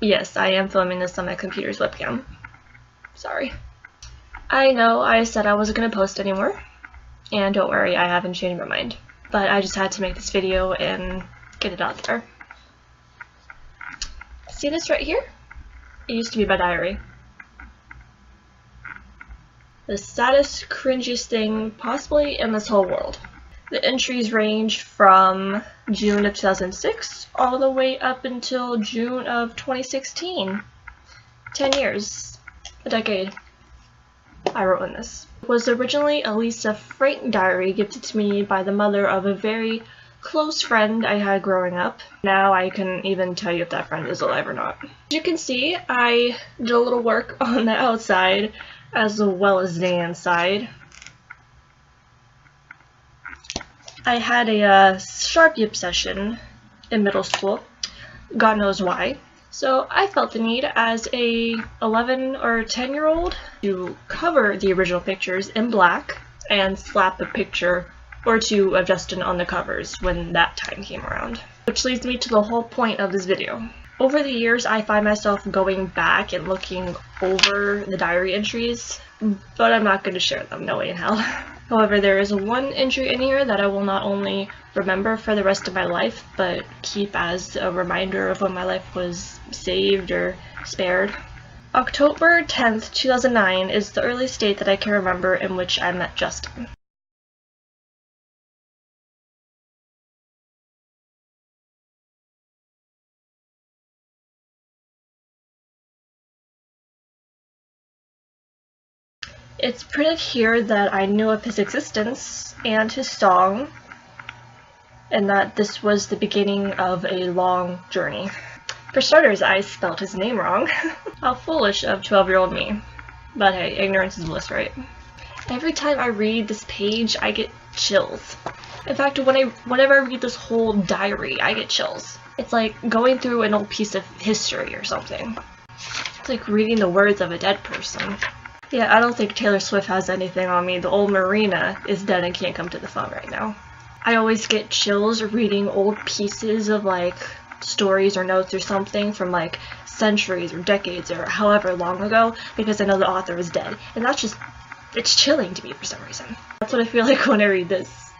Yes, I am filming this on my computer's webcam. Sorry. I know I said I wasn't going to post anymore, and don't worry, I haven't changed my mind. But I just had to make this video and get it out there. See this right here? It used to be my diary. The saddest, cringiest thing possibly in this whole world. The entries range from June of 2006 all the way up until June of 2016. 10 years. A decade. I wrote in this. It was originally a Lisa Frank diary gifted to me by the mother of a very close friend I had growing up. Now I couldn't even tell you if that friend is alive or not. As you can see, I did a little work on the outside as well as the inside. I had a Sharpie obsession in middle school, God knows why. So I felt the need as a 11 or 10-year-old to cover the original pictures in black and slap a picture or two of Justin on the covers when that time came around. Which leads me to the whole point of this video. Over the years, I find myself going back and looking over the diary entries, but I'm not going to share them, no way in hell. However, there is one entry in here that I will not only remember for the rest of my life, but keep as a reminder of when my life was saved or spared. October 10th, 2009 is the earliest date that I can remember in which I met Justin. It's printed here that I knew of his existence and his song, and that this was the beginning of a long journey. For starters, I spelled his name wrong. How foolish of 12-year-old me. But hey, ignorance is bliss, right? Every time I read this page, I get chills. In fact, whenever I read this whole diary, I get chills. It's like going through an old piece of history or something. It's like reading the words of a dead person. Yeah, I don't think Taylor Swift has anything on me. The old Marina is dead and can't come to the phone right now. I always get chills reading old pieces of like stories or notes or something from like centuries or decades or however long ago because I know the author is dead. And that's just, it's chilling to me for some reason. That's what I feel like when I read this.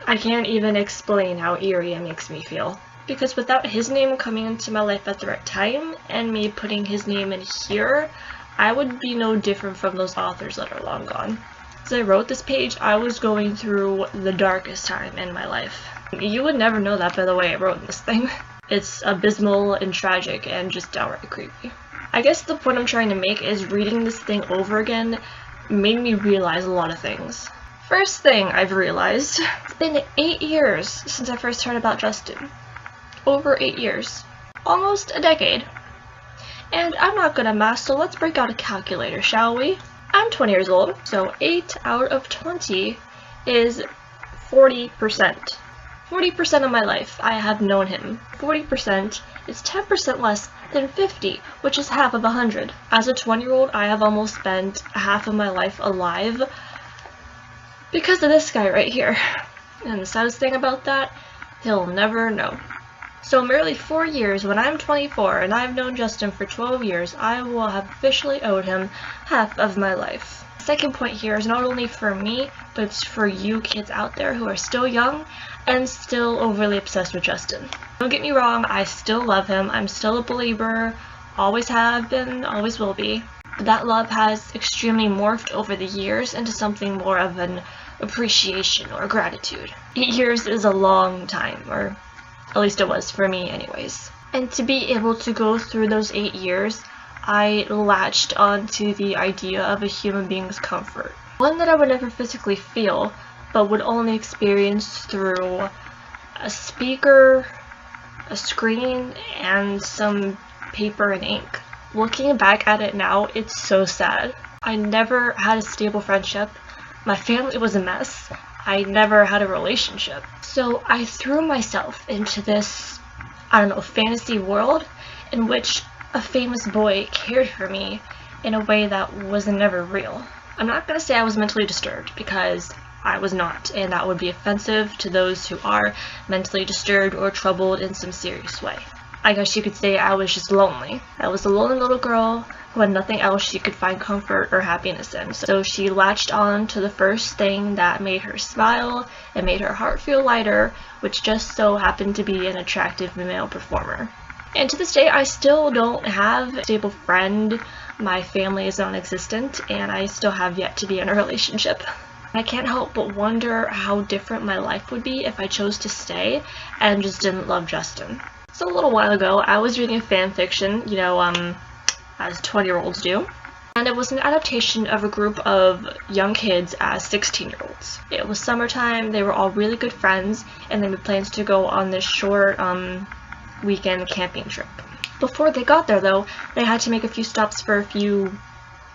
I can't even explain how eerie it makes me feel. Because without his name coming into my life at the right time and me putting his name in here, I would be no different from those authors that are long gone. As I wrote this page, I was going through the darkest time in my life. You would never know that by the way I wrote this thing. It's abysmal and tragic and just downright creepy. I guess the point I'm trying to make is reading this thing over again made me realize a lot of things. First thing I've realized, it's been 8 years since I first heard about Justin. Over 8 years. Almost a decade. And I'm not good at math, so let's break out a calculator, shall we? I'm 20 years old, so 8 out of 20 is 40%. 40% of my life I have known him. 40% is 10% less than 50, which is half of 100. As a 20-year-old, I have almost spent half of my life alive because of this guy right here. And the saddest thing about that, he'll never know. So merely 4 years, when I'm 24 and I've known Justin for 12 years, I will have officially owed him half of my life. The second point here is not only for me, but it's for you kids out there who are still young and still overly obsessed with Justin. Don't get me wrong, I still love him, I'm still a believer, always have been, always will be. But that love has extremely morphed over the years into something more of an appreciation or gratitude. 8 years is a long time, or at least it was for me anyways. And to be able to go through those 8 years, I latched onto the idea of a human being's comfort. One that I would never physically feel, but would only experience through a speaker, a screen, and some paper and ink. Looking back at it now, it's so sad. I never had a stable friendship. My family was a mess. I never had a relationship. So I threw myself into this, I don't know, fantasy world in which a famous boy cared for me in a way that was never real. I'm not gonna say I was mentally disturbed because I was not, and that would be offensive to those who are mentally disturbed or troubled in some serious way. I guess you could say I was just lonely. I was a lonely little girl who had nothing else she could find comfort or happiness in. So she latched on to the first thing that made her smile and made her heart feel lighter, which just so happened to be an attractive male performer. And to this day, I still don't have a stable friend. My family is non-existent, and I still have yet to be in a relationship. I can't help but wonder how different my life would be if I chose to stay and just didn't love Justin. So a little while ago, I was reading fan fiction, as 20-year-olds do. And it was an adaptation of a group of young kids as 16-year-olds. It was summertime, they were all really good friends, and they made plans to go on this short, weekend camping trip. Before they got there, though, they had to make a few stops for a few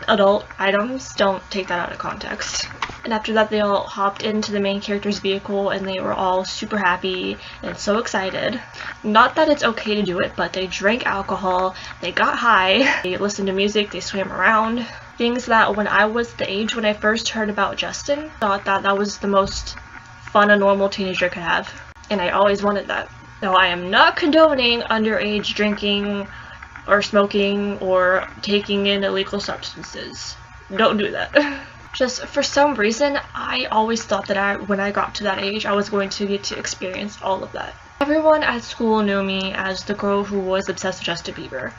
adult items. Don't take that out of context. And after that, they all hopped into the main character's vehicle, and they were all super happy and so excited. Not that it's okay to do it, but they drank alcohol, they got high, they listened to music, they swam around. Things that when I was the age when I first heard about Justin, thought that that was the most fun a normal teenager could have. And I always wanted that. Now, I am not condoning underage drinking or smoking or taking in illegal substances. Don't do that. Just for some reason, I always thought that when I got to that age, I was going to get to experience all of that. Everyone at school knew me as the girl who was obsessed with Justin Bieber.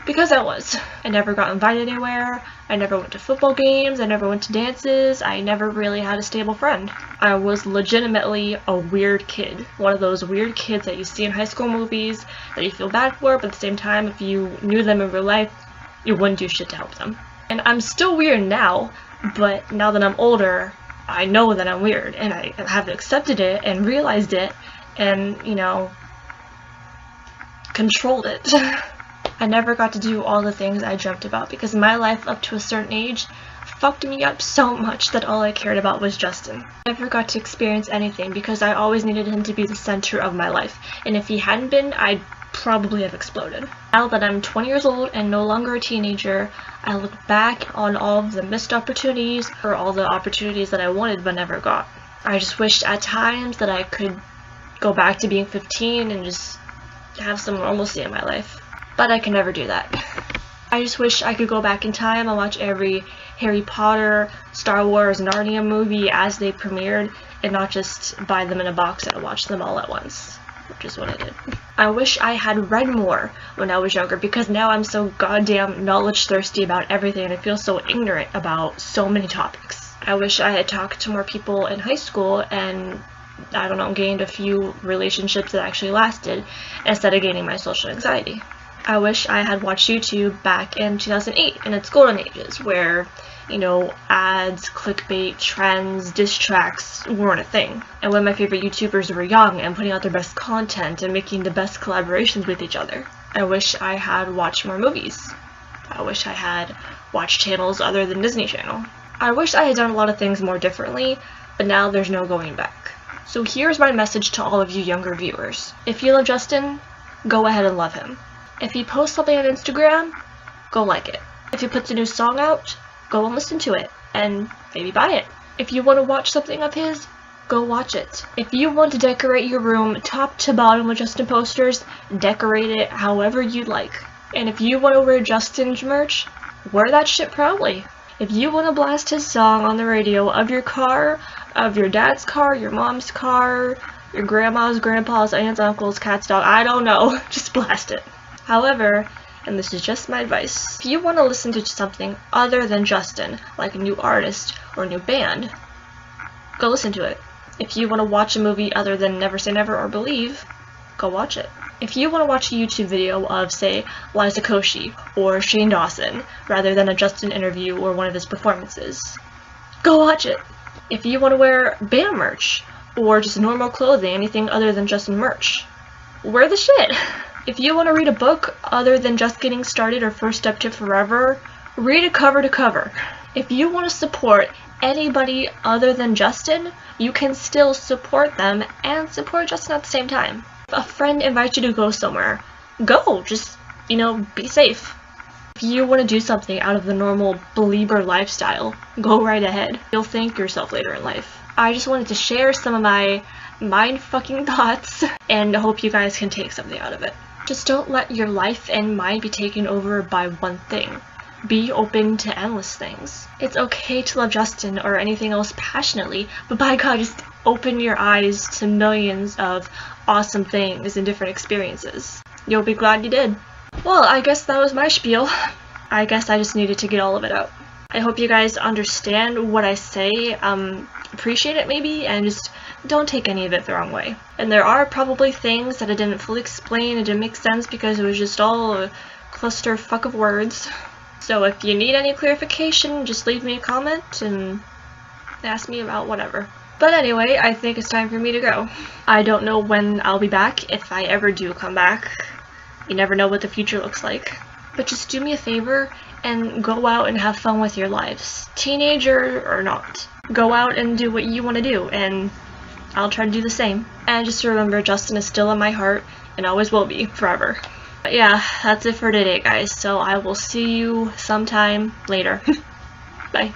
Because I was. I never got invited anywhere, I never went to football games, I never went to dances, I never really had a stable friend. I was legitimately a weird kid. One of those weird kids that you see in high school movies that you feel bad for, but at the same time, if you knew them in real life, you wouldn't do shit to help them. And I'm still weird now, but now that I'm older, I know that I'm weird, and I have accepted it and realized it and, controlled it. I never got to do all the things I dreamt about because my life up to a certain age fucked me up so much that all I cared about was Justin. I never got to experience anything because I always needed him to be the center of my life, and if he hadn't been, I'd probably have exploded. Now that I'm 20 years old and no longer a teenager, I look back on all of the missed opportunities or all the opportunities that I wanted but never got. I just wished at times that I could go back to being 15 and just have some normalcy in my life. But I can never do that. I just wish I could go back in time and watch every Harry Potter, Star Wars, Narnia movie as they premiered and not just buy them in a box and watch them all at once, which is what I did. I wish I had read more when I was younger because now I'm so goddamn knowledge thirsty about everything and I feel so ignorant about so many topics. I wish I had talked to more people in high school and gained a few relationships that actually lasted instead of gaining my social anxiety. I wish I had watched YouTube back in 2008 in its golden ages where, ads, clickbait, trends, diss tracks weren't a thing. And when my favorite YouTubers were young and putting out their best content and making the best collaborations with each other. I wish I had watched more movies. I wish I had watched channels other than Disney Channel. I wish I had done a lot of things more differently, but now there's no going back. So here's my message to all of you younger viewers. If you love Justin, go ahead and love him. If he posts something on Instagram, go like it. If he puts a new song out, go and listen to it, and maybe buy it. If you want to watch something of his, go watch it. If you want to decorate your room top to bottom with Justin posters, decorate it however you'd like. And if you want to wear Justin's merch, wear that shit proudly. If you want to blast his song on the radio of your car, of your dad's car, your mom's car, your grandma's, grandpa's, aunts, uncles, cat's dog, I don't know, just blast it. However, and this is just my advice, if you want to listen to something other than Justin, like a new artist or a new band, go listen to it. If you want to watch a movie other than Never Say Never or Believe, go watch it. If you want to watch a YouTube video of, say, Liza Koshy or Shane Dawson, rather than a Justin interview or one of his performances, go watch it. If you want to wear band merch, or just normal clothing, anything other than Justin merch, wear the shit. If you want to read a book other than Just Getting Started or First Step to Forever, read it cover to cover. If you want to support anybody other than Justin, you can still support them and support Justin at the same time. If a friend invites you to go somewhere, go. Just, be safe. If you want to do something out of the normal Belieber lifestyle, go right ahead. You'll thank yourself later in life. I just wanted to share some of my mind-fucking thoughts and hope you guys can take something out of it. Just don't let your life and mind be taken over by one thing. Be open to endless things. It's okay to love Justin or anything else passionately, but by God, just open your eyes to millions of awesome things and different experiences. You'll be glad you did. Well, I guess that was my spiel. I guess I just needed to get all of it out. I hope you guys understand what I say, appreciate it maybe, and just don't take any of it the wrong way. And there are probably things that I didn't fully explain, it didn't make sense because it was just all a clusterfuck of words. So if you need any clarification, just leave me a comment and ask me about whatever. But anyway, I think it's time for me to go. I don't know when I'll be back, if I ever do come back. You never know what the future looks like. But just do me a favor and go out and have fun with your lives. Teenager or not. Go out and do what you want to do, and I'll try to do the same. And just remember, Justin is still in my heart, and always will be, forever. But yeah, that's it for today, guys, so I will see you sometime later. Bye.